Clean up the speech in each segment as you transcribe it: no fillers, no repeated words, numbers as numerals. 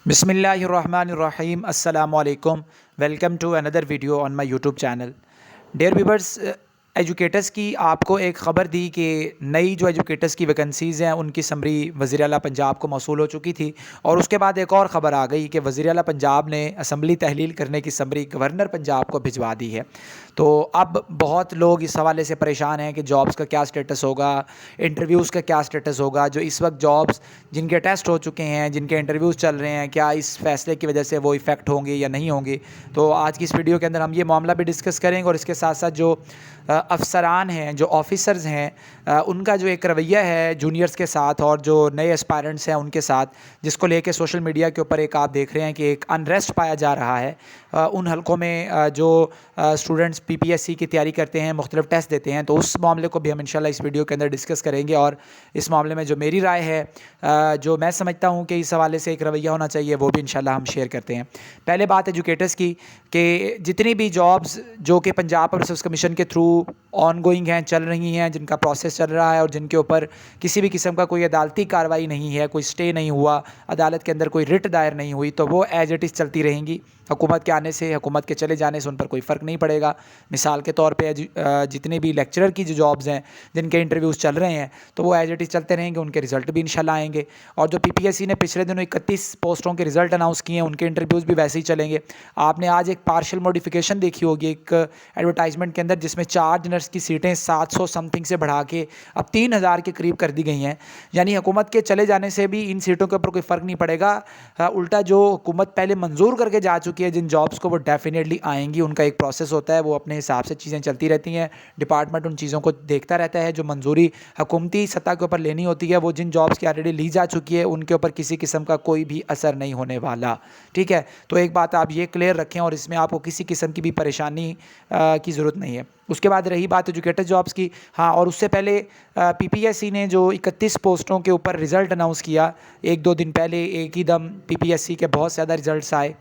بسم اللہ الرحمن الرحیم. السلام علیکم. Welcome to another video on my YouTube channel. Dear viewers, educators کی آپ کو ایک خبر دی کہ نئی جو ایجوکیٹرز کی ویکنسیز ہیں ان کی سمری وزیر اعلیٰ پنجاب کو موصول ہو چکی تھی، اور اس کے بعد ایک اور خبر آ گئی کہ وزیر اعلیٰ پنجاب نے اسمبلی تحلیل کرنے کی سمری گورنر پنجاب کو بھجوا دی ہے. تو اب بہت لوگ اس حوالے سے پریشان ہیں کہ جابز کا کیا سٹیٹس ہوگا، انٹرویوز کا کیا سٹیٹس ہوگا. جو اس وقت جابز جن کے ٹیسٹ ہو چکے ہیں، جن کے انٹرویوز چل رہے ہیں، کیا اس فیصلے کی وجہ سے وہ افیکٹ ہوں گے یا نہیں ہوں گے. تو آج کی اس ویڈیو کے اندر ہم یہ معاملہ بھی ڈسکس کریں گے، اور اس کے ساتھ ساتھ جو افسران ہیں، جو آفیسرز ہیں، ان کا جو ایک رویہ ہے جونیئرز کے ساتھ اور جو نئے اسپائرنٹس ہیں ان کے ساتھ، جس کو لے کے سوشل میڈیا کے اوپر ایک آپ دیکھ رہے ہیں کہ ایک انریسٹ پایا جا رہا ہے. ان حلقوں میں جو اسٹوڈنٹس پی پی ایس سی کی تیاری کرتے ہیں، مختلف ٹیسٹ دیتے ہیں، تو اس معاملے کو بھی ہم انشاءاللہ اس ویڈیو کے اندر ڈسکس کریں گے. اور اس معاملے میں جو میری رائے ہے، جو میں سمجھتا ہوں کہ اس حوالے سے ایک رویہ ہونا چاہیے، وہ بھی انشاءاللہ ہم شیئر کرتے ہیں. پہلے بات ایجوکیٹرز کی کہ جتنی بھی جابز جو کہ پنجاب پبلک سروس کمیشن کے تھرو آن گوئنگ ہیں، چل رہی ہیں، جن کا پروسیس چل رہا ہے اور جن کے اوپر کسی بھی قسم کا کوئی عدالتی کارروائی نہیں ہے، کوئی سٹے نہیں ہوا، عدالت کے اندر کوئی رٹ دائر نہیں ہوئی، تو وہ ایز اٹ از چلتی رہیں گی. حکومت کے آنے سے، حکومت کے چلے جانے سے ان پر کوئی فرق نہیں پڑے گا. مثال کے طور پہ جتنے بھی لیکچرر کی جو جابز ہیں، جن کے انٹرویوز چل رہے ہیں، تو وہ ایز اٹ از چلتے رہیں گے. ان کے رزلٹ بھی انشاءاللہ آئیں گے. اور جو پی پی ایس سی نے پچھلے دنوں 31 پوسٹوں کے رزلٹ اناؤنس کیے ہیں، ان کے انٹرویوز بھی ویسے ہی چلیں گے. آپ نے آج ایک پارشل موڈیفیکیشن دیکھی ہوگی ایک ایڈورٹائزمنٹ کے اندر، جس میں چارج نرس کی سیٹیں 700 سم تھنگ سے بڑھا کے اب 3000 کے قریب کر دی گئی ہیں. یعنی حکومت کے چلے جانے سے بھی ان سیٹوں کے اوپر کوئی فرق نہیں پڑے گا. الٹا جو حکومت پہلے منظور کر کے جا چکی ہے جن جابز کو، وہ ڈیفینیٹلی آئیں گی. ان کا ایک پروسیس ہوتا ہے، وہ اپنے حساب سے چیزیں چلتی رہتی ہیں. ڈپارٹمنٹ ان چیزوں کو دیکھتا رہتا ہے. جو منظوری حکومتی سطح کے اوپر لینی ہوتی ہے، وہ جن جابز کی آلریڈی لی جا چکی ہے، ان کے اوپر کسی قسم کا کوئی بھی اثر نہیں ہونے والا. ٹھیک ہے، تو ایک بات آپ یہ کلیئر رکھیں، اور اس میں آپ کو کسی قسم کی بھی پریشانی کی ضرورت نہیں ہے. اس کے بعد رہی بات ایجوکیٹر جابز کی، ہاں، اور اس سے پہلے پی پی ایس سی نے جو 31 پوسٹوں کے اوپر رزلٹ اناؤنس کیا، ایک دو دن پہلے ایک ہی دم پی پی ایس سی کے بہت زیادہ رزلٹس آئے.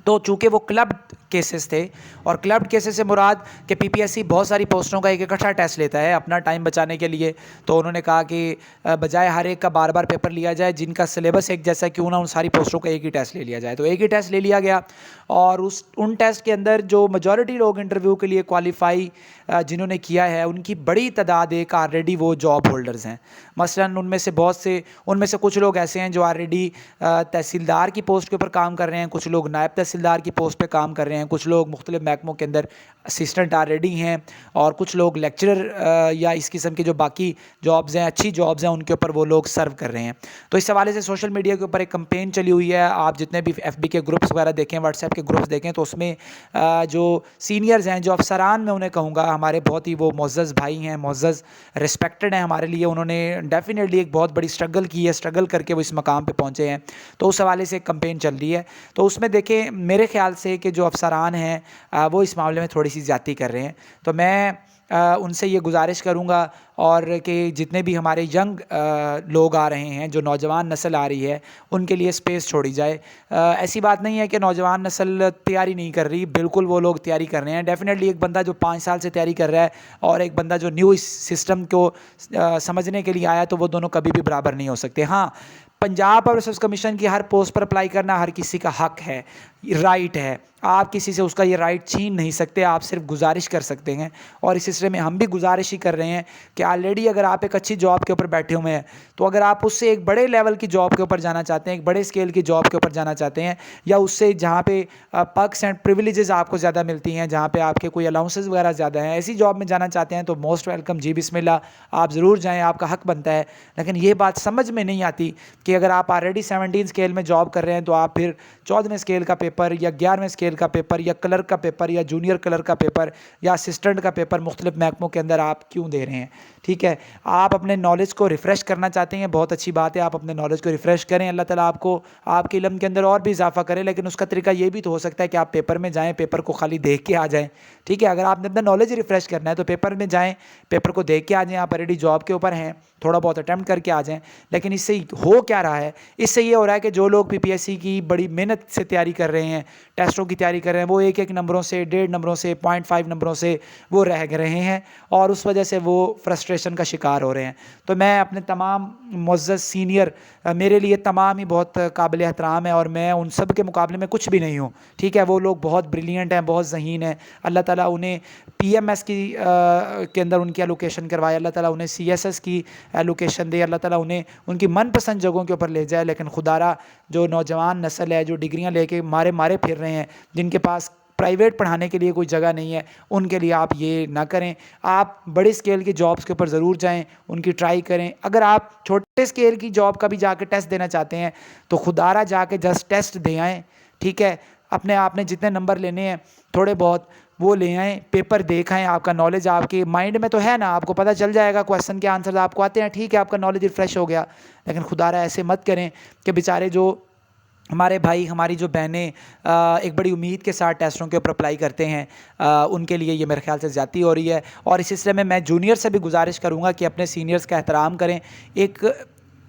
تو چونکہ وہ کلبڈ کیسز تھے، اور کلبڈ کیسز سے مراد کہ پی پی ایس سی بہت ساری پوسٹوں کا ایک اکٹھا ٹیسٹ لیتا ہے اپنا ٹائم بچانے کے لیے. تو انہوں نے کہا کہ بجائے ہر ایک کا بار بار پیپر لیا جائے، جن کا سلیبس ایک جیسا کیوں نہ ان ساری پوسٹوں کا ایک ہی ٹیسٹ لے لیا جائے. تو ایک ہی ٹیسٹ لے لیا گیا، اور ان ٹیسٹ کے اندر جو میجورٹی لوگ انٹرویو کے لیے کوالیفائی جنہوں نے کیا ہے، ان کی بڑی تعداد ایک آلریڈی وہ جاب ہولڈرز ہیں. مثلاً ان میں سے کچھ لوگ ایسے ہیں جو آلریڈی تحصیلدار کی پوسٹ کے اوپر کام کر رہے ہیں، کچھ لوگ نائب تحصیلدار کی پوسٹ پہ کام کر رہے ہیں، کچھ لوگ مختلف محکموں کے اندر اسسٹنٹ آلریڈی ہیں، اور کچھ لوگ لیکچرر یا اس قسم کے جو باقی جابز ہیں، اچھی جابز ہیں، ان کے اوپر وہ لوگ سرو کر رہے ہیں. تو اس حوالے سے سوشل میڈیا کے اوپر ایک کمپین چلی ہوئی ہے. آپ جتنے بھی ایف بی کے گروپس وغیرہ دیکھیں، واٹس ایپ کے گروپس دیکھیں، تو اس میں جو سینئرز ہیں، جو افسران میں انہیں کہوں گا، ہمارے بہت ہی وہ معزز بھائی ہیں، معزز رسپیکٹڈ ہیں ہمارے لیے. انہوں نے ڈیفینیٹلی ایک بہت بڑی اسٹرگل کی ہے، اسٹرگل کر کے وہ اس مقام پہ پہنچے ہیں. تو اس حوالے سے ایک کمپین چل رہی ہے. تو اس میں دیکھیں، میرے خیال سے کہ جو افسران ہیں وہ اس معاملے میں تھوڑی سی زیادتی کر رہے ہیں. تو میں ان سے یہ گزارش کروں گا، اور کہ جتنے بھی ہمارے ینگ لوگ آ رہے ہیں، جو نوجوان نسل آ رہی ہے، ان کے لیے اسپیس چھوڑی جائے. ایسی بات نہیں ہے کہ نوجوان نسل تیاری نہیں کر رہی، بالکل وہ لوگ تیاری کر رہے ہیں. ڈیفینیٹلی ایک بندہ جو 5 سال سے تیاری کر رہا ہے اور ایک بندہ جو نیو اس سسٹم کو سمجھنے کے لیے آیا، تو وہ دونوں کبھی بھی برابر نہیں ہو سکتے. ہاں، پنجاب پبلک سروس کمیشن کی ہر پوسٹ پر اپلائی کرنا ہر کسی کا حق ہے، رائٹ ہے. آپ کسی سے اس کا یہ رائٹ چھین نہیں سکتے، آپ صرف گزارش کر سکتے ہیں. اور اس سلسلے میں ہم بھی گزارش ہی کر رہے ہیں کہ آلریڈی اگر آپ ایک اچھی جاب کے اوپر بیٹھے ہوئے ہیں، تو اگر آپ اس سے ایک بڑے لیول کی جاب کے اوپر جانا چاہتے ہیں، ایک بڑے اسکیل کی جاب کے اوپر جانا چاہتے ہیں، یا اس سے جہاں پہ پرکس اینڈ پریویلیجز آپ کو زیادہ ملتی ہیں، جہاں پہ آپ کے کوئی الاؤنسز وغیرہ زیادہ ہیں، ایسی جاب میں جانا چاہتے ہیں، تو موسٹ ویلکم جی، بسم اللہ، آپ ضرور جائیں، آپ کا حق بنتا ہے. لیکن یہ بات سمجھ میں نہیں آتی کہ اگر آپ آلریڈی 17 اسکیل میں جاب کر رہے ہیں، تو آپ پھر 14ویں اسکیل کا پیپر یا 11ویں اسکیل کا پیپر یا کلرک کا پیپر یا جونیئر کلرک کا پیپر یا اسسٹنٹ کا پیپر مختلف محکموں کے اندر آپ کیوں دے رہے ہیں. ٹھیک ہے، آپ اپنے نالج کو ریفریش کرنا چاہتے ہیں، بہت اچھی بات ہے، آپ اپنے نالج کو ریفریش کریں. اللہ تعالیٰ آپ کو آپ کے علم کے اندر اور بھی اضافہ کرے. لیکن اس کا طریقہ یہ بھی تو ہو سکتا ہے کہ آپ پیپر میں جائیں، پیپر کو خالی دیکھ کے آ جائیں. ٹھیک ہے، اگر آپ نے اپنا نالج ریفریش کرنا ہے تو پیپر میں جائیں، پیپر کو دیکھ کے آ جائیں. آپ آلریڈی جاب کے اوپر ہیں، تھوڑا بہت اٹیمپٹ کر کے آ جائیں. لیکن اس سے ہو کیا رہا ہے؟ اس سے یہ ہو رہا ہے کہ جو لوگ پی پی ایس سی کی بڑی محنت سے تیاری کر رہے رہے ہیں، ٹیسٹوں کی تیاری کر رہے ہیں، وہ 1 نمبروں سے، 1.5 نمبروں سے، 0.5 نمبروں سے وہ رہ رہے ہیں اور اس وجہ سے وہ فرسٹریشن کا شکار ہو رہے ہیں۔ تو میں اپنے تمام معزز سینئر، میرے لیے تمام ہی بہت قابل احترام ہے اور میں ان سب کے مقابلے میں کچھ بھی نہیں ہوں، ٹھیک ہے۔ وہ لوگ بہت بریلینٹ ہیں، بہت ذہین ہیں، اللہ تعالیٰ انہیں پی ایم ایس کے اندر ان کی ایلوکیشن کروائے، اللہ تعالیٰ انہیں سی ایس ایس کی ایلوکیشن دے، اللہ تعالیٰ انہیں ان کی من پسند جگہوں کے اوپر لے جائے۔ لیکن خدا را جو نوجوان نسل ہے، جو ڈگریاں لے کے مارے پھر رہے ہیں، جن کے پاس پرائیویٹ پڑھانے کے لیے کوئی جگہ نہیں ہے، ان کے لیے آپ یہ نہ کریں۔ آپ بڑے اسکیل کی جابس کے اوپر ضرور جائیں، ان کی ٹرائی کریں۔ اگر آپ چھوٹے اسکیل کی جاب کا بھی جا کے ٹیسٹ دینا چاہتے ہیں تو خدا را جا کے جسٹ ٹیسٹ دے آئیں، ٹھیک ہے۔ اپنے آپ نے جتنے نمبر لینے ہیں تھوڑے بہت وہ لے آئیں، پیپر دیکھائیں، آپ کا نالج آپ کے مائنڈ میں تو ہے نا، آپ کو پتہ چل جائے گا، کویسچن کے آنسرز آپ کو آتے ہیں، ٹھیک ہے، آپ کا نالج ریفریش ہو گیا۔ لیکن خدا را ایسے مت کریں کہ بیچارے جو ہمارے بھائی، ہماری جو بہنیں ایک بڑی امید کے ساتھ ٹیسٹوں کے اوپر اپلائی کرتے ہیں، ان کے لیے یہ میرے خیال سے زیادتی ہو رہی ہے۔ اور اس سلسلے میں میں جونیئر سے بھی گزارش کروں گا کہ اپنے سینئرز کا احترام کریں، ایک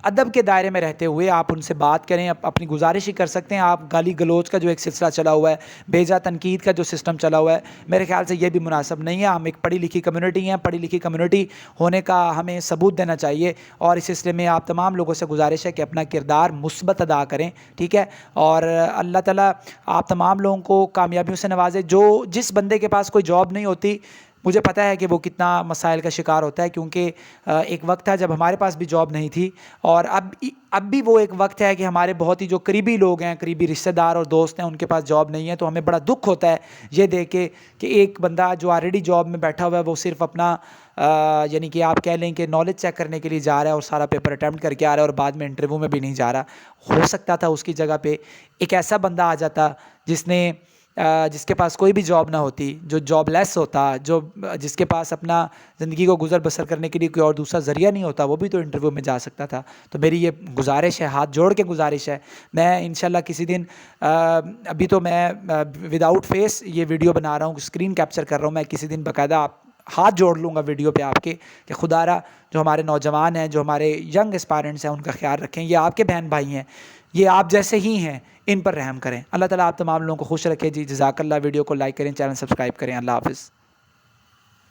ادب کے دائرے میں رہتے ہوئے آپ ان سے بات کریں، اپنی گزارش ہی کر سکتے ہیں۔ آپ گالی گلوچ کا جو ایک سلسلہ چلا ہوا ہے، بیجا تنقید کا جو سسٹم چلا ہوا ہے، میرے خیال سے یہ بھی مناسب نہیں ہے۔ ہم ایک پڑھی لکھی کمیونٹی ہیں، پڑھی لکھی کمیونٹی ہونے کا ہمیں ثبوت دینا چاہیے، اور اس سلسلے میں آپ تمام لوگوں سے گزارش ہے کہ اپنا کردار مثبت ادا کریں، ٹھیک ہے۔ اور اللہ تعالیٰ آپ تمام لوگوں کو کامیابیوں سے نوازے۔ جس بندے کے پاس کوئی جاب نہیں ہوتی، مجھے پتہ ہے کہ وہ کتنا مسائل کا شکار ہوتا ہے، کیونکہ ایک وقت تھا جب ہمارے پاس بھی جاب نہیں تھی، اور اب بھی وہ ایک وقت ہے کہ ہمارے بہت ہی جو قریبی لوگ ہیں، قریبی رشتہ دار اور دوست ہیں، ان کے پاس جاب نہیں ہے، تو ہمیں بڑا دکھ ہوتا ہے یہ دیکھ کے کہ ایک بندہ جو آلریڈی جاب میں بیٹھا ہوا ہے، وہ صرف اپنا یعنی کہ آپ کہہ لیں کہ نالج چیک کرنے کے لیے جا رہا ہے اور سارا پیپر اٹیمپٹ کر کے آ رہا ہے اور بعد میں انٹرویو میں بھی نہیں جا رہا۔ ہو سکتا تھا اس کی جگہ پہ ایک ایسا بندہ آ جاتا جس کے پاس کوئی بھی جاب نہ ہوتی، جو جاب لیس ہوتا، جس کے پاس اپنا زندگی کو گزر بسر کرنے کے لیے کوئی اور دوسرا ذریعہ نہیں ہوتا، وہ بھی تو انٹرویو میں جا سکتا تھا۔ تو میری یہ گزارش ہے، ہاتھ جوڑ کے گزارش ہے، میں انشاءاللہ کسی دن، ابھی تو میں وداؤٹ فیس یہ ویڈیو بنا رہا ہوں، اسکرین کیپچر کر رہا ہوں، میں کسی دن باقاعدہ ہاتھ جوڑ لوں گا ویڈیو پہ آپ کے کہ خدا را جو ہمارے نوجوان ہیں، جو ہمارے ینگ اسپائرنٹس ہیں، ان کا خیال رکھیں۔ یہ آپ کے بہن بھائی ہیں، یہ آپ جیسے ہی ہیں، ان پر رحم کریں۔ اللہ تعالیٰ آپ تمام لوگوں کو خوش رکھے جی۔ جزاک اللہ۔ ویڈیو کو لائک کریں، چینل سبسکرائب کریں۔ اللہ حافظ۔